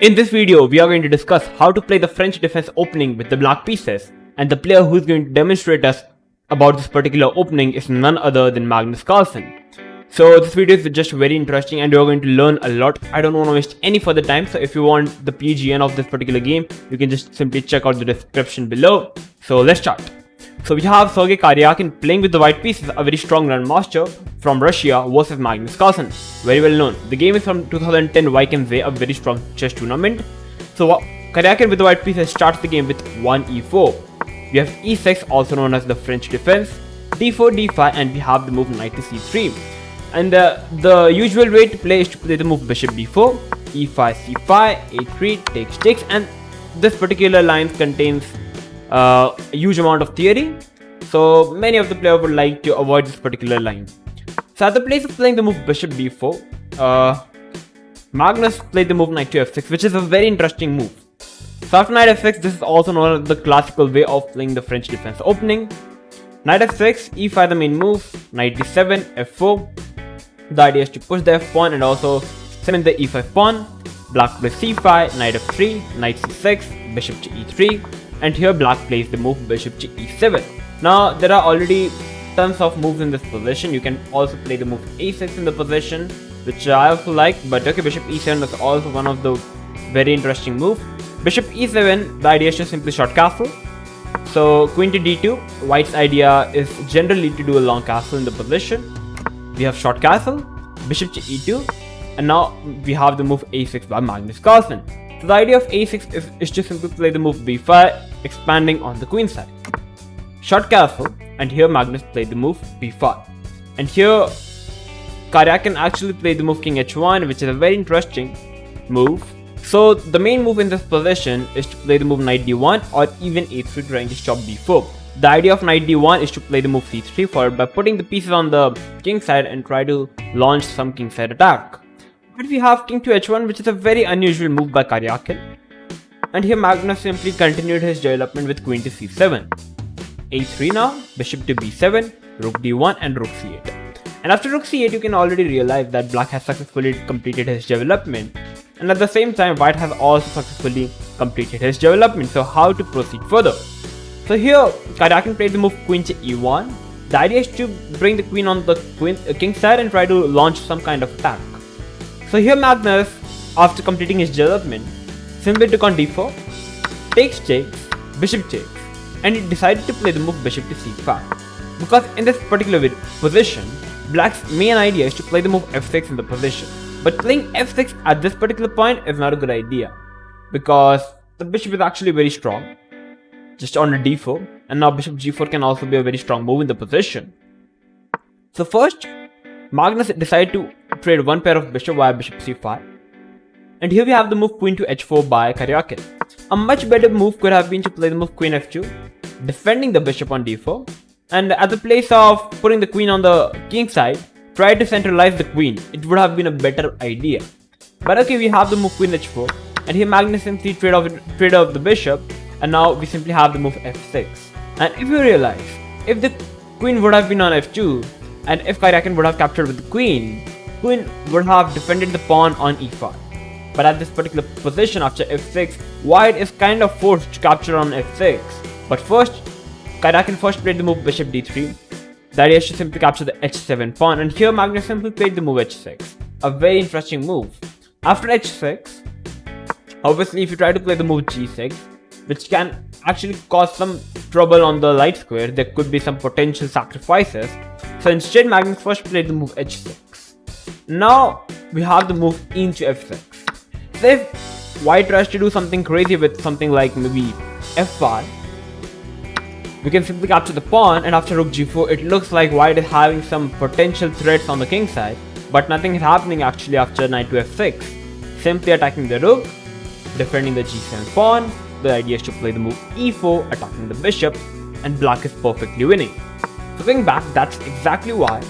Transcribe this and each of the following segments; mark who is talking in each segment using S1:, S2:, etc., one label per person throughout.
S1: In this video, we are going to discuss how to play the French defense opening with the black pieces, and the player who is going to demonstrate us about this particular opening is none other than Magnus Carlsen. So this video is just very interesting and you are going to learn a lot. I don't want to waste any further time, so if you want the PGN of this particular game, you can just simply check out the description below. So let's start. So we have Sergei Karyakin playing with the white pieces, a very strong grandmaster from Russia versus Magnus Carlsen, very well known. The game is from 2010 YKMZ, a very strong chess tournament. So Karyakin with the white pieces starts the game with 1 e4. We have e6, also known as the French defense, d4, d5, and we have the move knight to c3. And the usual way to play is to play the move bishop d4, e5, c5, a3, takes, and this particular line contains a huge amount of theory, so many of the players would like to avoid this particular line. So at the place of playing the move bishop d4, Magnus played the move knight to f6, which is a very interesting move. So after knight f6, this is also known as the classical way of playing the French defense opening. Knight f6, e5 the main move, knight d7, f4. The idea is to push the f pawn and also send in the e5 pawn. Black plays c5, knight f3, knight c6, bishop to e3. And here black plays the move bishop to e7. Now there are already tons of moves in this position. You can also play the move a6 in the position, which I also like, but okay, bishop e7 is also one of the very interesting moves. Bishop e7, the idea is to simply short castle. So queen to d2, white's idea is generally to do a long castle in the position. We have short castle, bishop to e2, and now we have the move a6 by Magnus Carlsen. So the idea of a6 is to simply play the move b5, expanding on the queen side. Short castle, and here Magnus played the move b5. And here Karyakin actually played the move king h1, which is a very interesting move. So the main move in this position is to play the move knight d1 or even a3 trying to stop b4. The idea of knight d1 is to play the move c3 followed by putting the pieces on the king side and try to launch some king side attack. But we have king to h1, which is a very unusual move by Karyakin. And here Magnus simply continued his development with queen to c7. a3 now, bishop to b7, rook d1 and rook c8. And after rook c8, you can already realize that black has successfully completed his development. And at the same time, white has also successfully completed his development. So how to proceed further? So here, Karyakin played the move queen to e1. The idea is to bring the queen on the king side and try to launch some kind of attack. So here Magnus, after completing his development, simply took on d4, takes, bishop takes, and he decided to play the move bishop to c5. Because in this particular position, black's main idea is to play the move f6 in the position. But playing f6 at this particular point is not a good idea, because the bishop is actually very strong, just on a d4, and now bishop g4 can also be a very strong move in the position. So first, Magnus decided to trade one pair of bishop via bishop c5, and here we have the move queen to h4 by Karyakin. A much better move could have been to play the move queen f2, defending the bishop on d4, and at the place of putting the queen on the king side, try to centralize the queen. It would have been a better idea. But okay, we have the move queen h4, and here Magnus simply trade off the bishop, and now we simply have the move f6. And if you realize, if the queen would have been on f2, and if Karyakin would have captured with the queen would have defended the pawn on e5. But at this particular position after f6, white is kind of forced to capture on f6. But first, Karyakin played the move bishop d3. The idea is to simply capture the h7 pawn, and here Magnus simply played the move h6. A very interesting move. After h6, obviously if you try to play the move g6, which can actually cause some trouble on the light square, there could be some potential sacrifices. So instead Magnus first played the move h6. Now we have the move into f6. So if white tries to do something crazy with something like maybe f5, we can simply capture the pawn, and after rook g4, it looks like white is having some potential threats on the king side, but nothing is happening actually after knight to f6. Simply attacking the rook, defending the g7 pawn. The idea is to play the move e4, attacking the bishop, and black is perfectly winning. So going back, that's exactly why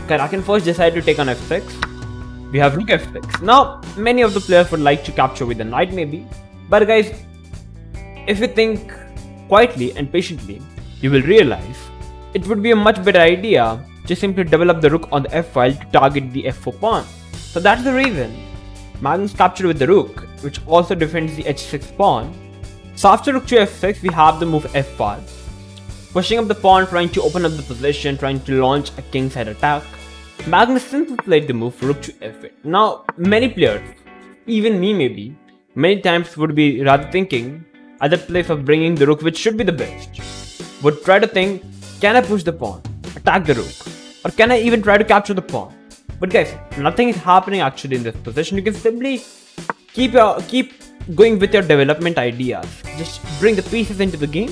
S1: Karyakin first decided to take on f6. We have rook f6. Now, many of the players would like to capture with the knight maybe, but guys, if you think quietly and patiently, you will realize it would be a much better idea to simply develop the rook on the f file to target the f4 pawn. So that's the reason Magnus captured with the rook, which also defends the h6 pawn. So after rook to f6, we have the move f5, pushing up the pawn, trying to open up the position, trying to launch a kingside attack. Magnus simply played the move rook to f8. Now, many players, even me maybe, many times would be rather thinking at the place of bringing the rook, which should be the best, would try to think, can I push the pawn, attack the rook, or can I even try to capture the pawn? But guys, nothing is happening actually in this position. You can simply keep going with your development ideas. Just bring the pieces into the game,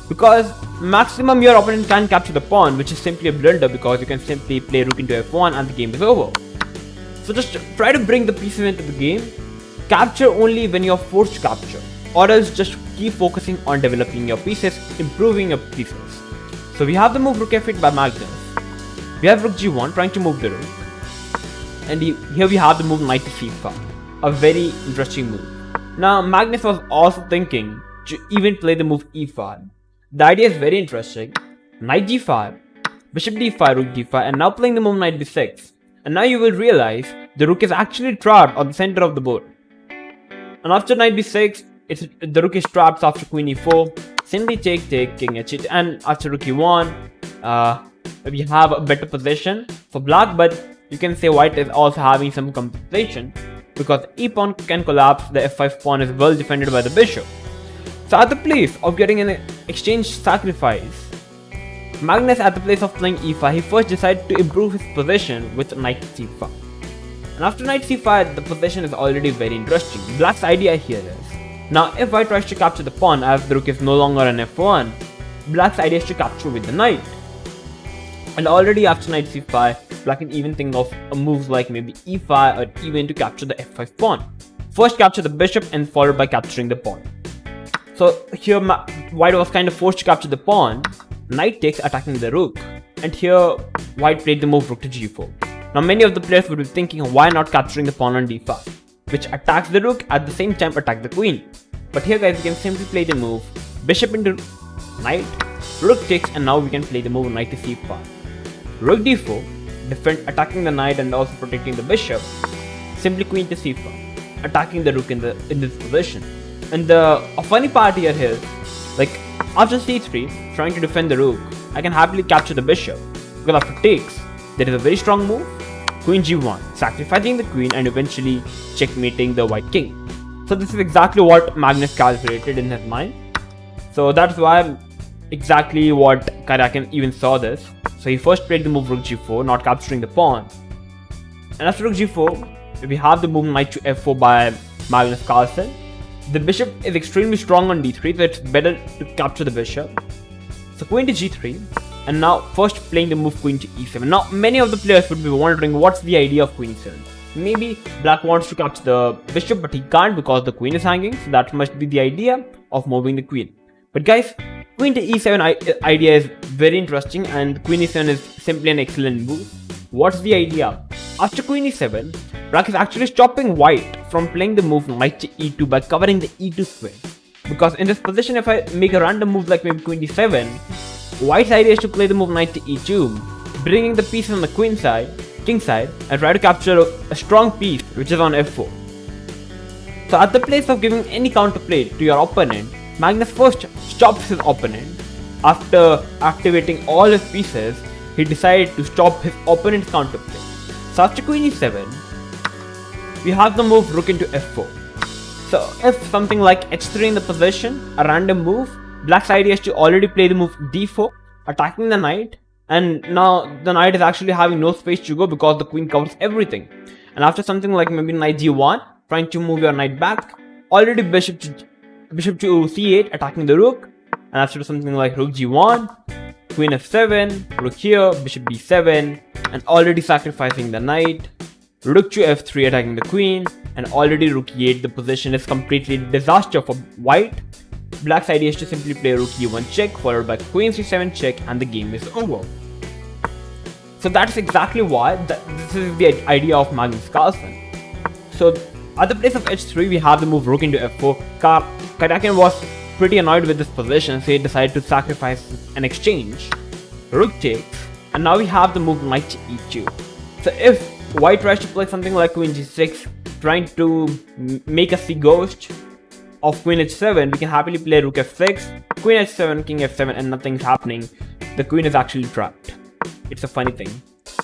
S1: because maximum your opponent can capture the pawn, which is simply a blunder because you can simply play rook into f1 and the game is over. So just try to bring the pieces into the game, capture only when you're forced to capture, or else just keep focusing on developing your pieces, improving your pieces. So we have the move rook f8 by Magnus. We have rook g1 trying to move the rook, and here we have the move knight to c5, a very interesting move. Now Magnus was also thinking to even play the move e5. The idea is very interesting. Knight g5, bishop d5, rook d5, and now playing the move knight b6. And now you will realize the rook is actually trapped on the center of the board. And after knight b6, the rook is trapped after queen e4. Simply take, king h8, and after rook e1, we have a better position for black, but you can say white is also having some compensation because e pawn can collapse, the f5 pawn is well defended by the bishop. So at the place of getting an exchange sacrifice, Magnus at the place of playing e5, he first decided to improve his position with knight c5. And after knight c5, the position is already very interesting. Black's idea here is, now if white tries to capture the pawn as the rook is no longer an f1, black's idea is to capture with the knight. And already after knight c5, black can even think of a move like maybe e5 or even to capture the f5 pawn. First capture the bishop and followed by capturing the pawn. So here white was kind of forced to capture the pawn, knight takes attacking the rook, and here white played the move rook to g4. Now many of the players would be thinking why not capturing the pawn on d5, which attacks the rook at the same time attack the queen. But here guys, we can simply play the move bishop into knight, rook takes, and now we can play the move knight to c5. Rook d4, attacking the knight and also protecting the bishop. Simply queen to c5, attacking the rook in this position. And a funny part here is, like after c3, trying to defend the rook, I can happily capture the bishop, because after takes, there is a very strong move, queen g1, sacrificing the queen and eventually checkmating the white king. So this is exactly what Magnus calculated in his mind. So that's why exactly what Karakin even saw this. So he first played the move rook g4, not capturing the pawn. And after rook g4, we have the move knight to f4 by Magnus Carlsen. The bishop is extremely strong on d3, so it's better to capture the bishop. So queen to g3, and now first playing the move queen to e7. Now many of the players would be wondering what's the idea of queen e7. Maybe black wants to capture the bishop, but he can't because the queen is hanging, so that must be the idea of moving the queen. But guys, queen to e7 idea is very interesting, and queen e7 is simply an excellent move. What's the idea? After queen e7, black is actually stopping white from playing the move knight to e2 by covering the e2 square. Because in this position, if I make a random move like maybe queen d7, white's idea is to play the move knight to e2, bringing the pieces on the queen side, king side, and try to capture a strong piece which is on f4. So at the place of giving any counterplay to your opponent, Magnus first stops his opponent. After activating all his pieces, he decided to stop his opponent's counterplay. So after queen e7, we have the move rook into f4. So if something like h3 in the position, a random move, black's idea is to already play the move d4, attacking the knight, and now the knight is actually having no space to go because the queen covers everything. And after something like maybe knight g1, trying to move your knight back, already bishop to c8, attacking the rook, and after something like rook g1, queen f7, rook here, bishop b7, and already sacrificing the knight, rook to f3, attacking the queen, and already rook e8. The position is completely disaster for white. Black's idea is to simply play rook e1 check, followed by queen c7 check, and the game is over. So that's exactly why this is the idea of Magnus Carlsen. So at the place of h3, we have the move rook into f4. Karakin was pretty annoyed with this position, so he decided to sacrifice an exchange. Rook takes, and now we have the move knight to e2. So if white tries to play something like queen g6, trying to make us see ghost of queen h7, we can happily play rook f6, queen h7, king f7, and nothing's happening. The queen is actually trapped. It's a funny thing.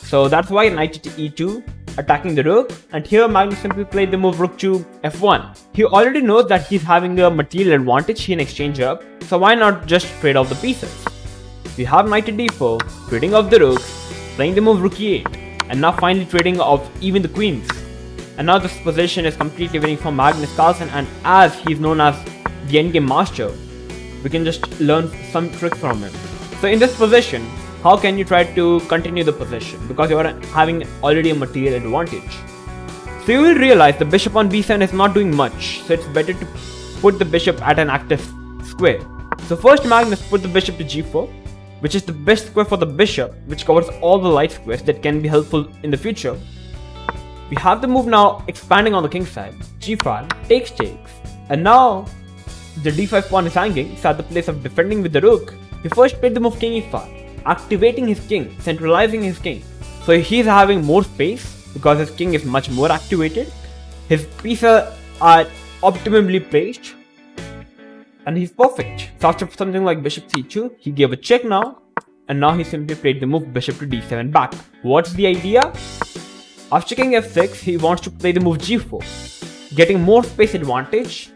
S1: So that's why knight to e2, attacking the rook, and here Magnus simply played the move rook to f1. He already knows that he's having a material advantage here in exchange up, so why not just trade off the pieces? We have knight to d4, trading off the rooks, playing the move rook e8, and now finally trading off even the queens. And now this position is completely winning for Magnus Carlsen, and as he's known as the endgame master, we can just learn some tricks from him. So in this position, how can you try to continue the position? Because you are having already a material advantage. So you will realize the bishop on b7 is not doing much, so it's better to put the bishop at an active square. So first Magnus put the bishop to g4, which is the best square for the bishop, which covers all the light squares that can be helpful in the future. We have the move now expanding on the king side, g5, takes, and now the d5 pawn is hanging, so at the place of defending with the rook, he first played the move king e5, activating his king, centralizing his king. So he's having more space because his king is much more activated, his pieces are optimally placed, and he's perfect. So after something like bishop c2, he gave a check now, and now he simply played the move bishop to d7 back. What's the idea? After king f6, he wants to play the move g4, getting more space advantage,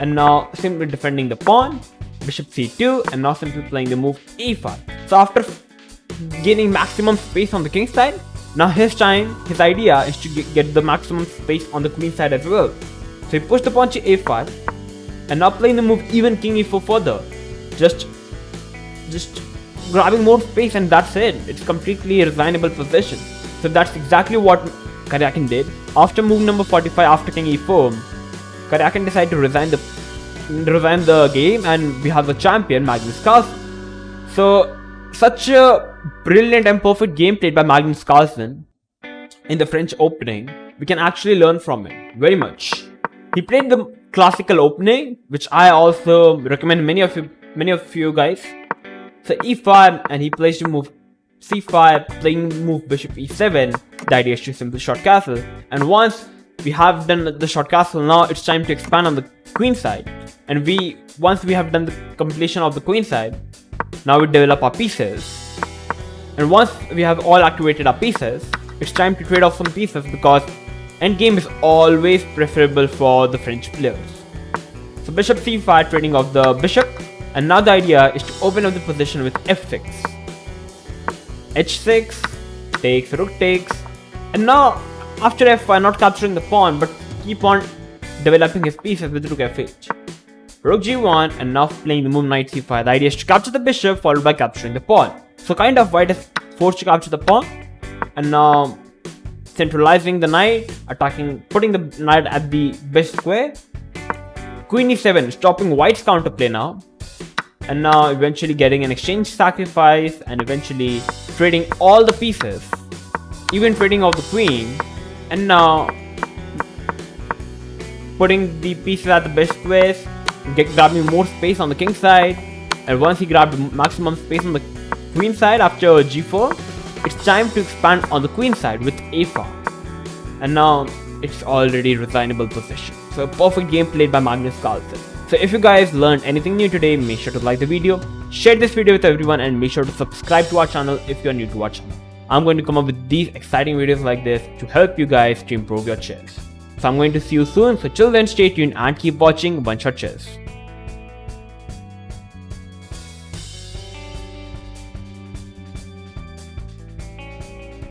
S1: and now simply defending the pawn, bishop c2, and now simply playing the move e5. So after gaining maximum space on the king side, now his idea is to get the maximum space on the queen side as well. So he pushed the pawn to a5, and now playing the move even king e4 further, just grabbing more space, and that's it. It's completely a resignable position. So that's exactly what Karyakin did. After move number 45, after king e4, Karyakin decided to resign the game, and we have the champion Magnus Carlsen. So such a brilliant and perfect game played by Magnus Carlsen in the French opening. We can actually learn from him very much. He played the classical opening, which I also recommend many of you guys. So e5, and he plays the move c5, playing move bishop e7. The idea is to simply short castle, and once we have done the short castle, now it's time to expand on the queen side. And once we have done the completion of the queen side, now we develop our pieces. And once we have all activated our pieces, it's time to trade off some pieces, because endgame is always preferable for the French players. So bishop c5, trading off the bishop, and now the idea is to open up the position with f6. h6, takes, rook takes, and now after f5, not capturing the pawn, but keep on developing his pieces with rook f8. Rook g1, and now playing the move knight c5. The idea is to capture the bishop, followed by capturing the pawn. So kind of white is forced to capture the pawn, and now centralizing the knight, putting the knight at the best square. Queen e7, stopping white's counterplay now. And now eventually getting an exchange sacrifice, and eventually trading all the pieces, even trading off the queen, and now putting the pieces at the best squares, grabbing more space on the king side. And once he grabbed maximum space on the queen side after g4, it's time to expand on the queen side with a5, and now it's already resignable position. So a perfect game played by Magnus Carlsen. So if you guys learned anything new today, make sure to like the video, share this video with everyone, and make sure to subscribe to our channel if you are new to our channel. I'm going to come up with these exciting videos like this to help you guys to improve your chess. So I'm going to see you soon, so till then stay tuned and keep watching OneShot Chess.